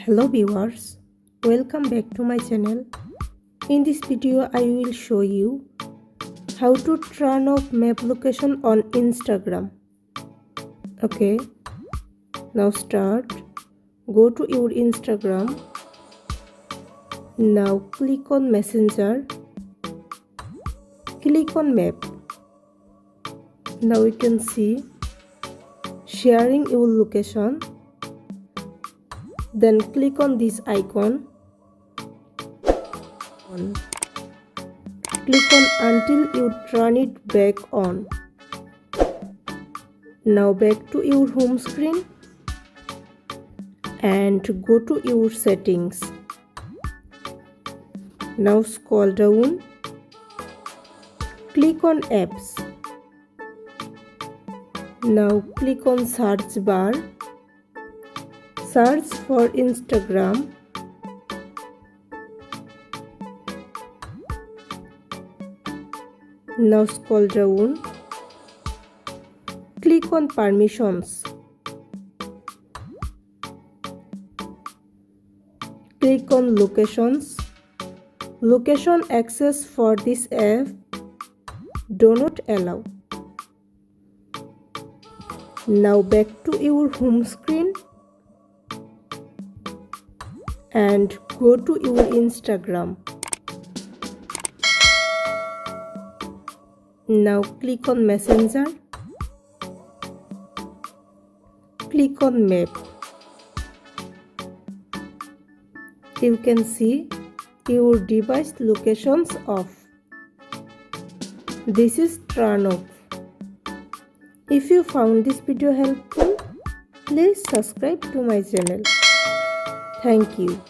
Hello viewers, welcome back to my channel. In this video I will show you how to turn off map location on Instagram. Okay, now start. Go to your Instagram. Now click on Messenger. Click on Map. Now you can see sharing your location. Then click on this icon. Click on until you turn it back on. Now back to your home screen and go to your settings. Now scroll down. Click on apps. Now click on search bar. Search for Instagram. Now scroll down. Click on permissions. Click on locations. Location access for this app do not allow. Now back to your home screen and go to your Instagram. Now click on Messenger. Click on Map. You can see your device locations off. This is turn off. If you found this video helpful, please subscribe to my channel. Thank you.